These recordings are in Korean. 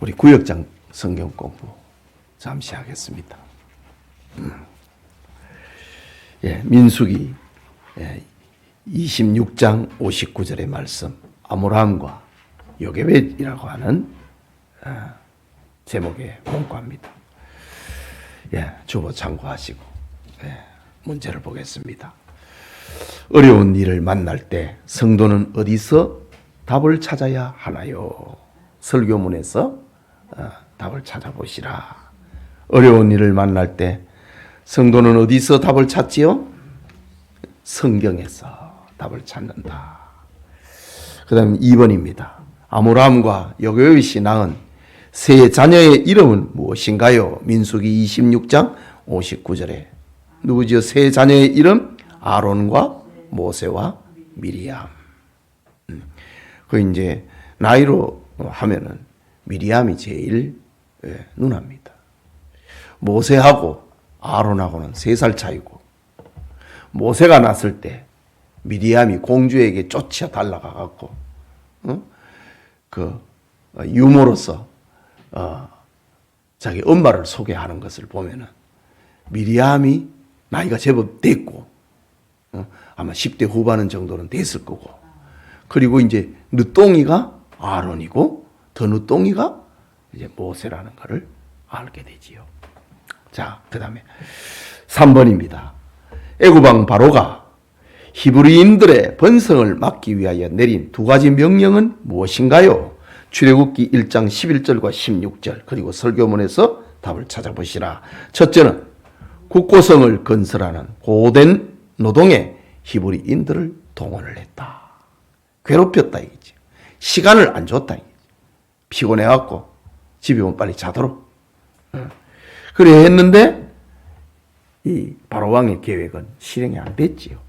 우리 구역장 성경 공부 잠시 하겠습니다. 민수기 26장 59절의 말씀, 아므람과 요게벳이라고 하는 제목의 공부합니다. 주보 참고하시고 문제를 보겠습니다. 어려운 일을 만날 때 성도는 어디서 답을 찾아야 하나요? 설교문에서 답을 찾아보시라. 어려운 일을 만날 때 성도는 어디서 답을 찾지요? 성경에서 답을 찾는다. 그 다음에 2번입니다. 아므람과 요게벳이 낳은 세 자녀의 이름은 무엇인가요? 민수기 26장 59절에 누구지요? 세 자녀의 이름? 아론과 모세와 미리암. 그 이제 나이로 하면은 미리암이 제일 누나입니다. 모세하고 아론하고는 3살 차이고, 모세가 났을 때 미리암이 공주에게 쫓아 달라가 갖고 그 유모로서 자기 엄마를 소개하는 것을 보면은 미리암이 나이가 제법 됐고 아마 10대 후반 정도는 됐을 거고, 그리고 이제 늦둥이가 아론이고 더 늦둥이가 이제 모세라는 것을 알게 되지요. 자, 그 다음에 3번입니다. 애굽왕 바로가 히브리인들의 번성을 막기 위하여 내린 2가지 명령은 무엇인가요? 출애굽기 1장 11절과 16절, 그리고 설교문에서 답을 찾아보시라. 첫째는 국고성을 건설하는 고된 노동에 히브리인들을 동원을 했다. 괴롭혔다 이거지. 시간을 안 줬다 이거지. 피곤해갖고 집에 오면 빨리 자도록. 그래 했는데 이 바로왕의 계획은 실행이 안 됐지요.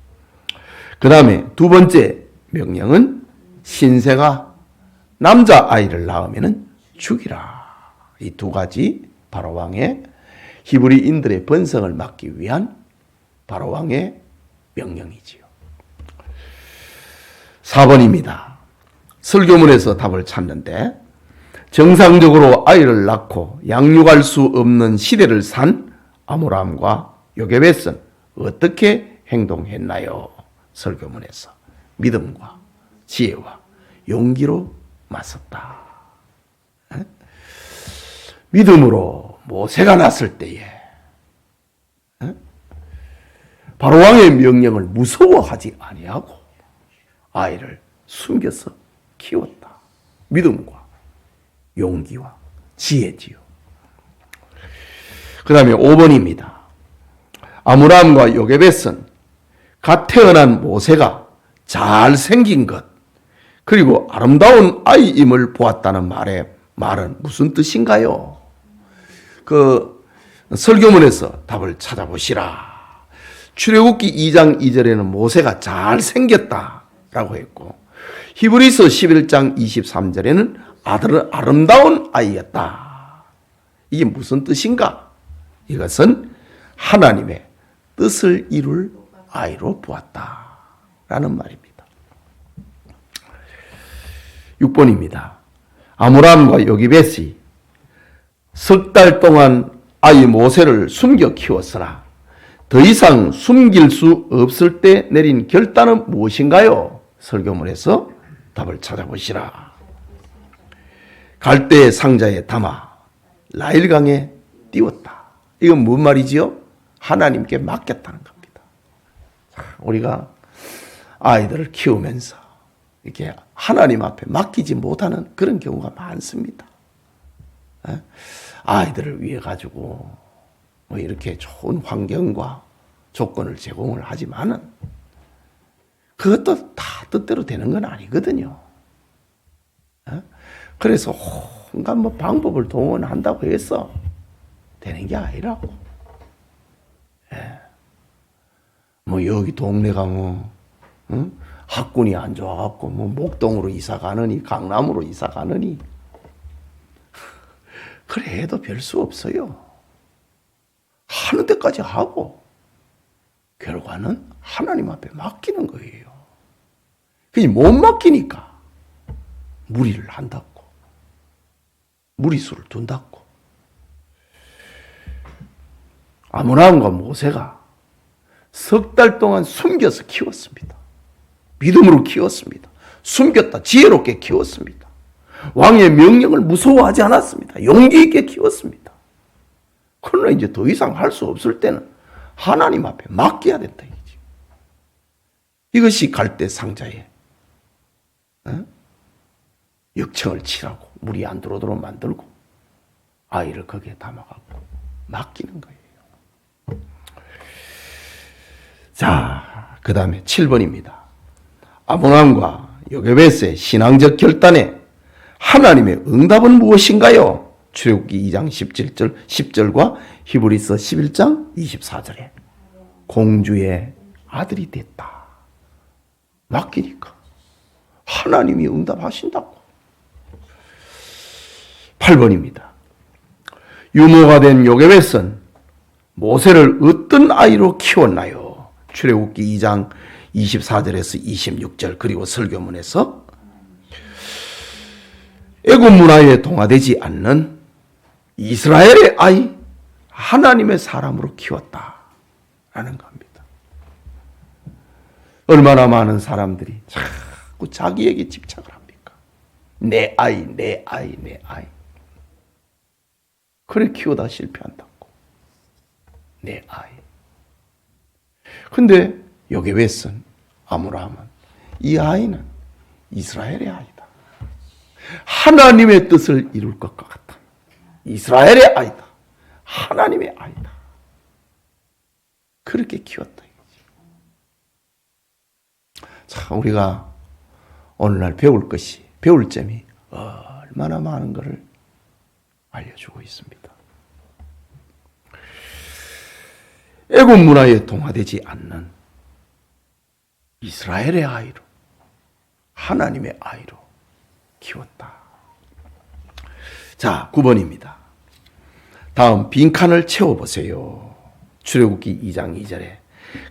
그 다음에 2번째 명령은 신세가 남자아이를 낳으면 죽이라. 이 2가지 바로왕의 히브리인들의 번성을 막기 위한 바로왕의 명령이지요. 4번입니다. 설교문에서 답을 찾는데, 정상적으로 아이를 낳고 양육할 수 없는 시대를 산 아므람과 요게벳은 어떻게 행동했나요? 설교문에서 믿음과 지혜와 용기로 맞섰다. 믿음으로 모세가 났을 때에 바로왕의 명령을 무서워하지 아니하고 아이를 숨겨서 키웠다. 믿음과 용기와 지혜지요. 그 다음에 5번입니다. 아므람과 요게벳은 갓 태어난 모세가 잘생긴 것, 그리고 아름다운 아이임을 보았다는 말은 무슨 뜻인가요? 그 설교문에서 답을 찾아보시라. 출애굽기 2장 2절에는 모세가 잘생겼다라고 했고, 히브리서 11장 23절에는 아들은 아름다운 아이였다. 이게 무슨 뜻인가? 이것은 하나님의 뜻을 이룰 아이로 보았다라는 말입니다. 6번입니다. 아므람과 요게벳이 석 달 동안 아이 모세를 숨겨 키웠으나 더 이상 숨길 수 없을 때 내린 결단은 무엇인가요? 설교문에서 답을 찾아보시라. 갈대 상자에 담아 나일강에 띄웠다. 이건 뭔 말이지요? 하나님께 맡겼다는 겁니다. 우리가 아이들을 키우면서 이렇게 하나님 앞에 맡기지 못하는 그런 경우가 많습니다. 아이들을 위해 가지고 뭐 이렇게 좋은 환경과 조건을 제공을 하지만은 그것도 다 뜻대로 되는 건 아니거든요. 그래서 온갖 뭐 방법을 동원한다고 해서 되는 게 아니라고. 뭐 여기 동네가 뭐 학군이 안 좋아갖고 뭐 목동으로 이사 가느니 강남으로 이사 가느니 그래 해도 별 수 없어요. 하는 데까지 하고 결과는 하나님 앞에 맡기는 거예요. 그게 못 맡기니까 무리를 한다고. 무리수를 둔다고. 아므람과 모세가 석 달 동안 숨겨서 키웠습니다. 믿음으로 키웠습니다. 숨겼다 지혜롭게 키웠습니다. 왕의 명령을 무서워하지 않았습니다. 용기 있게 키웠습니다. 그러나 이제 더 이상 할 수 없을 때는 하나님 앞에 맡겨야 된다. 이것이 갈대 상자에 역청을 칠하고 물이 안 들어오도록 만들고 아이를 거기에 담아가고 맡기는 거예요. 자, 그 다음에 7번입니다. 아므람과 요게베스의 신앙적 결단에 하나님의 응답은 무엇인가요? 출애굽기 2장 10절과 히브리서 11장 24절에 공주의 아들이 됐다. 맡기니까 하나님이 응답하신다고. 8번입니다. 유모가 된 요게벳은 모세를 어떤 아이로 키웠나요? 출애굽기 2장 24절에서 26절 그리고 설교문에서 애굽 문화에 동화되지 않는 이스라엘의 아이, 하나님의 사람으로 키웠다라는 겁니다. 얼마나 많은 사람들이 자꾸 자기에게 집착을 합니까? 내 아이, 내 아이, 내 아이. 그래 키우다 실패한다고. 내 아이. 근데 요게벳은 아므람은 이 아이는 이스라엘의 아이다. 하나님의 뜻을 이룰 것 같다. 이스라엘의 아이다. 하나님의 아이다. 그렇게 키웠다. 자, 우리가 오늘날 배울 점이 얼마나 많은 것을 알려주고 있습니다. 애굽 문화에 동화되지 않는 이스라엘의 아이로, 하나님의 아이로 키웠다. 자, 9번입니다. 다음 빈칸을 채워보세요. 출애굽기 2장 2절에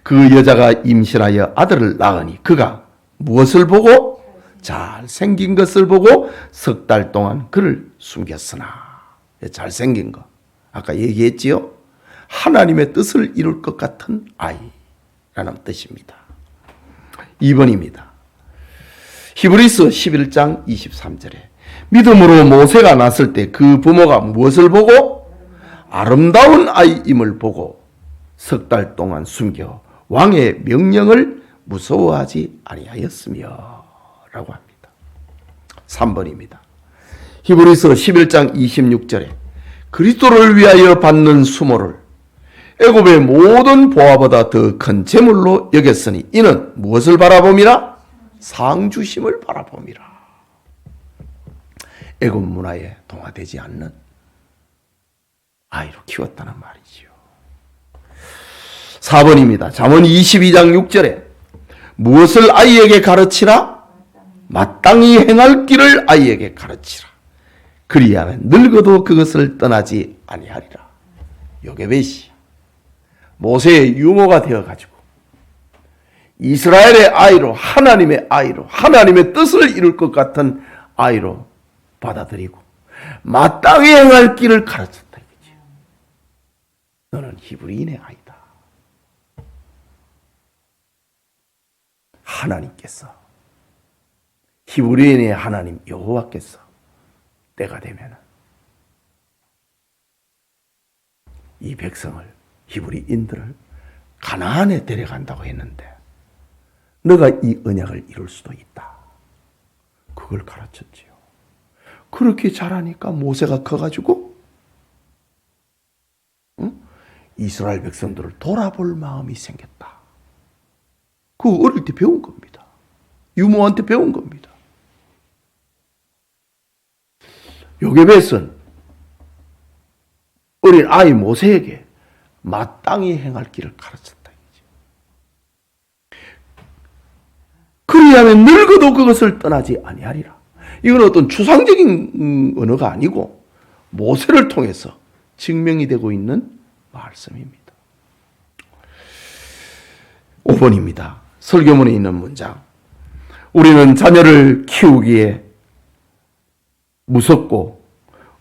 그 여자가 임신하여 아들을 낳으니 그가 무엇을 보고? 잘생긴 것을 보고 석 달 동안 그를 숨겼으나. 잘생긴 거 아까 얘기했지요? 하나님의 뜻을 이룰 것 같은 아이라는 뜻입니다. 2번입니다. 히브리서 11장 23절에 믿음으로 모세가 낳았을 때 그 부모가 무엇을 보고? 아름다운 아이임을 보고 석 달 동안 숨겨 왕의 명령을 무서워하지 아니하였으며 라고 합니다. 3번입니다. 히브리서 11장 26절에 그리스도를 위하여 받는 수모를 애굽의 모든 보화보다 더 큰 재물로 여겼으니 이는 무엇을 바라봄이라? 상주심을 바라봄이라. 애굽 문화에 동화되지 않는 아이로 키웠다는 말이지요. 4번입니다. 잠언 22장 6절에 무엇을 아이에게 가르치라? 마땅히 행할 길을 아이에게 가르치라. 그리하면 늙어도 그것을 떠나지 아니하리라. 요게벳이 모세의 유모가 되어가지고 이스라엘의 아이로, 하나님의 아이로, 하나님의 뜻을 이룰 것 같은 아이로 받아들이고 마땅히 행할 길을 가르쳤다 이거지. 너는 히브리인의 아이다. 하나님께서, 히브리인의 하나님 여호와께서 때가 되면 이 백성을, 히브리인들을 가나안에 데려간다고 했는데 너가 이 언약을 이룰 수도 있다. 그걸 가르쳤지요. 그렇게 잘하니까 모세가 커가지고 이스라엘 백성들을 돌아볼 마음이 생겼다. 그거 어릴 때 배운 겁니다. 유모한테 배운 겁니다. 요게벳은 어린 아이 모세에게 마땅히 행할 길을 가르쳤다. 그리하면 늙어도 그것을 떠나지 아니하리라. 이건 어떤 추상적인 언어가 아니고 모세를 통해서 증명이 되고 있는 말씀입니다. 5번입니다. 설교문에 있는 문장. 우리는 자녀를 키우기에 무섭고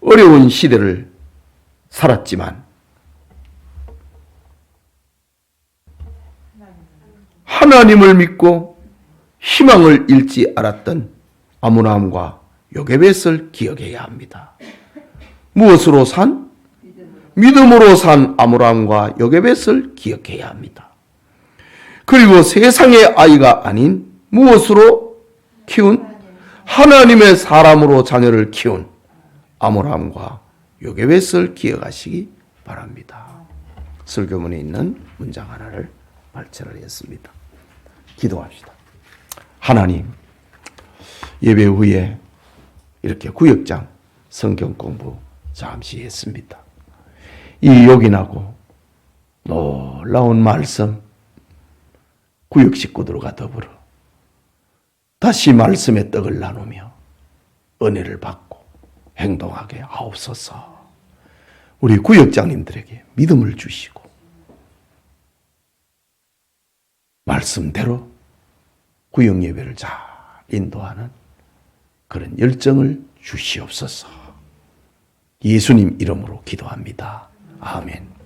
어려운 시대를 살았지만 하나님을 믿고 희망을 잃지 않았던 아므람과 요게벳을 기억해야 합니다. 무엇으로 산? 믿음으로 산 아므람과 요게벳을 기억해야 합니다. 그리고 세상의 아이가 아닌 무엇으로 키운? 하나님의 사람으로 자녀를 키운 아므람과 요게벳을 기억하시기 바랍니다. 설교문에 있는 문장 하나를 발췌를 했습니다. 기도합시다. 하나님, 예배 후에 이렇게 구역장 성경 공부 잠시 했습니다. 이 요긴하고 놀라운 말씀 구역 식구들과 더불어 다시 말씀의 떡을 나누며 은혜를 받고 행동하게 하옵소서. 우리 구역장님들에게 믿음을 주시고 말씀대로 구역 예배를 잘 인도하는 그런 열정을 주시옵소서. 예수님 이름으로 기도합니다. 아멘.